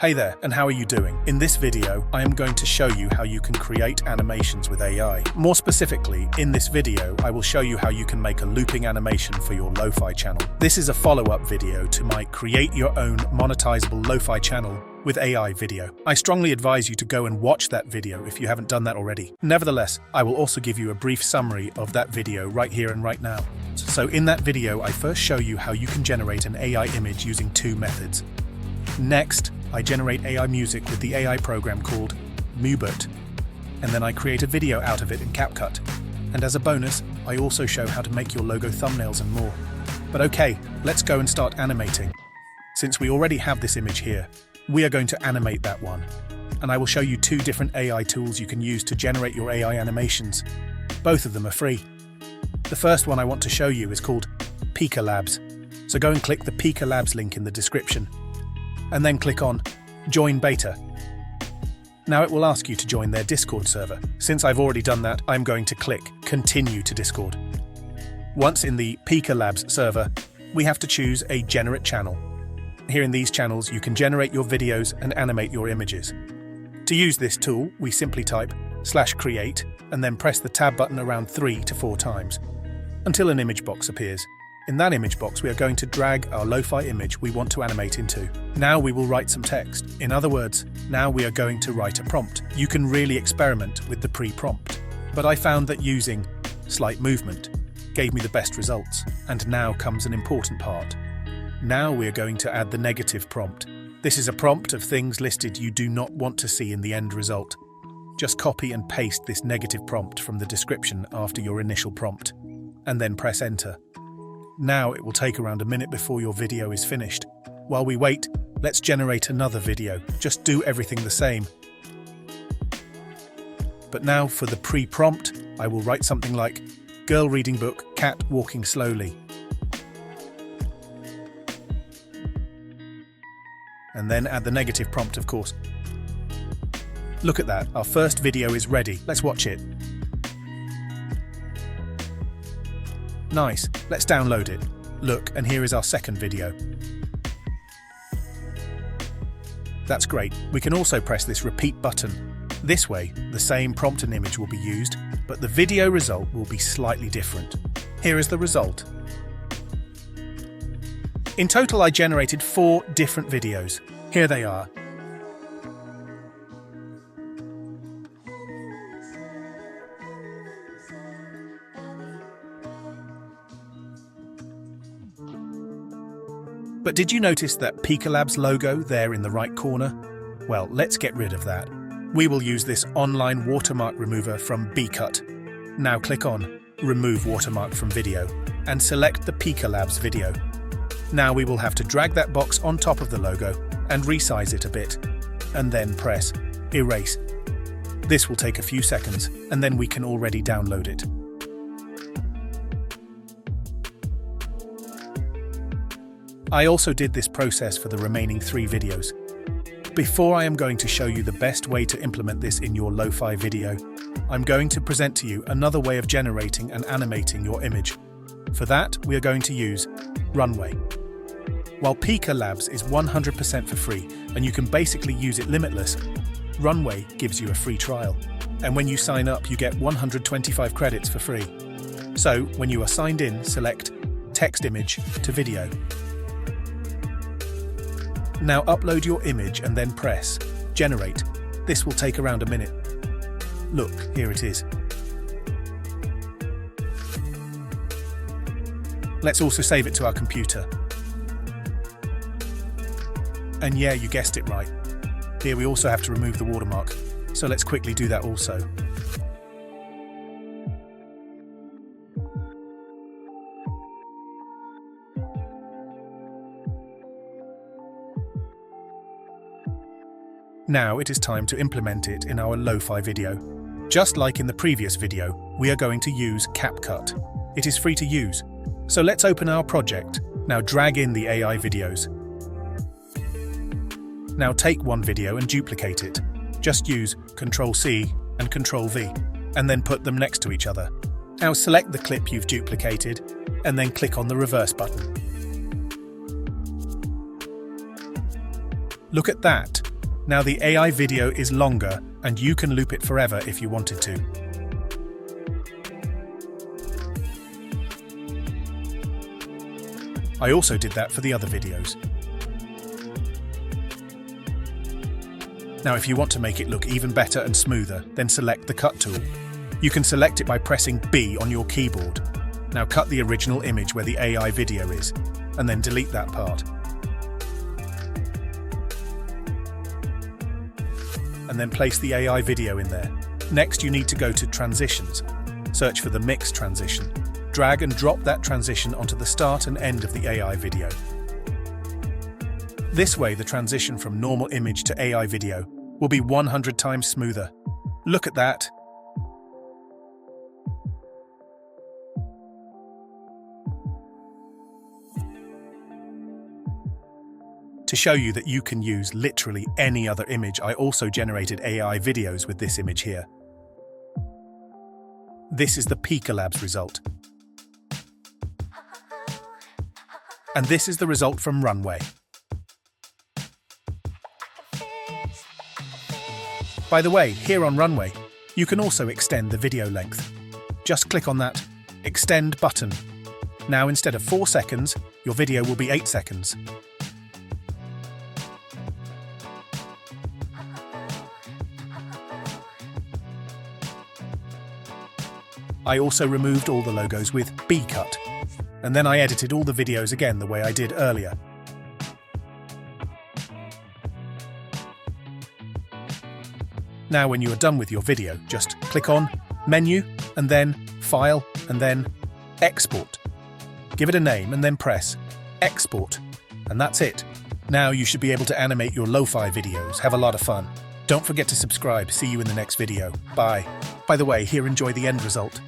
Hey there, and how are you doing? In this video, I am going to show you how you can create animations with AI. More specifically, in this video, I will show you how you can make a looping animation for your lo-fi channel. This is a follow-up video to my Create Your Own Monetizable Lo-Fi Channel with AI video. I strongly advise you to go and watch that video if you haven't done that already. Nevertheless, I will also give you a brief summary of that video right here and right now. So in that video, I first show you how you can generate an AI image using two methods. Next, I generate AI music with the AI program called Mubert, and then I create a video out of it in CapCut. And as a bonus, I also show how to make your logo thumbnails and more. But okay, let's go and start animating. Since we already have this image here, we are going to animate that one. And I will show you two different AI tools you can use to generate your AI animations. Both of them are free. The first one I want to show you is called Pea Labs. So go and click the Pea Labs link in the description. And then click on Join Beta. Now it will ask you to join their Discord server. Since I've already done that, I'm going to click Continue to Discord. Once in the Pea Labs server, we have to choose a Generate channel. Here in these channels, you can generate your videos and animate your images. To use this tool, we simply type /create and then press the tab button around 3 to 4 times until an image box appears. In that image box, we are going to drag our lo-fi image we want to animate into. Now we will write some text. In other words, now we are going to write a prompt. You can really experiment with the pre-prompt, but I found that using slight movement gave me the best results. And now comes an important part. Now we are going to add the negative prompt. This is a prompt of things listed you do not want to see in the end result. Just copy and paste this negative prompt from the description after your initial prompt, and then press enter. Now it will take around a minute before your video is finished. While we wait, let's generate another video. Just do everything the same. But now for the pre-prompt, I will write something like, girl reading book, cat walking slowly. And then add the negative prompt, of course. Look at that, our first video is ready. Let's watch it. Nice, let's download it. Look, and here is our second video. That's great. We can also press this repeat button. This way, the same prompt and image will be used, but the video result will be slightly different. Here is the result. In total, I generated 4 different videos. Here they are. But did you notice that Pea Labs logo there in the right corner? Well, let's get rid of that. We will use this online watermark remover from BCut. Now click on Remove Watermark from Video and select the Pea Labs video. Now we will have to drag that box on top of the logo and resize it a bit, and then press Erase. This will take a few seconds, and then we can already download it. I also did this process for the remaining 3 videos. Before I am going to show you the best way to implement this in your lo-fi video, I'm going to present to you another way of generating and animating your image. For that, we are going to use Runway. While Pea Labs is 100% for free, and you can basically use it limitless, Runway gives you a free trial. And when you sign up, you get 125 credits for free. So, when you are signed in, select Text Image to Video. Now upload your image and then press Generate. This will take around a minute. Look, here it is. Let's also save it to our computer. And yeah, you guessed it right. Here we also have to remove the watermark. So let's quickly do that also. Now it is time to implement it in our lo-fi video. Just like in the previous video, we are going to use CapCut. It is free to use. So let's open our project. Now drag in the AI videos. Now take one video and duplicate it. Just use Ctrl+C and Ctrl+V, and then put them next to each other. Now select the clip you've duplicated, and then click on the reverse button. Look at that. Now the AI video is longer, and you can loop it forever if you wanted to. I also did that for the other videos. Now if you want to make it look even better and smoother, then select the Cut tool. You can select it by pressing B on your keyboard. Now cut the original image where the AI video is, and then delete that part. And then place the AI video in there. Next you need to go to Transitions. Search for the Mix transition. Drag and drop that transition onto the start and end of the AI video. This way the transition from normal image to AI video will be 100 times smoother. Look at that! To show you that you can use literally any other image, I also generated AI videos with this image here. This is the Pea Labs result. And this is the result from Runway. By the way, here on Runway, you can also extend the video length. Just click on that Extend button. Now instead of 4 seconds, your video will be 8 seconds. I also removed all the logos with B-cut, and then I edited all the videos again the way I did earlier. Now when you are done with your video, just click on Menu, and then File, and then Export. Give it a name and then press Export, and that's it. Now you should be able to animate your lo-fi videos. Have a lot of fun. Don't forget to subscribe. See you in the next video. Bye. By the way, here, enjoy the end result.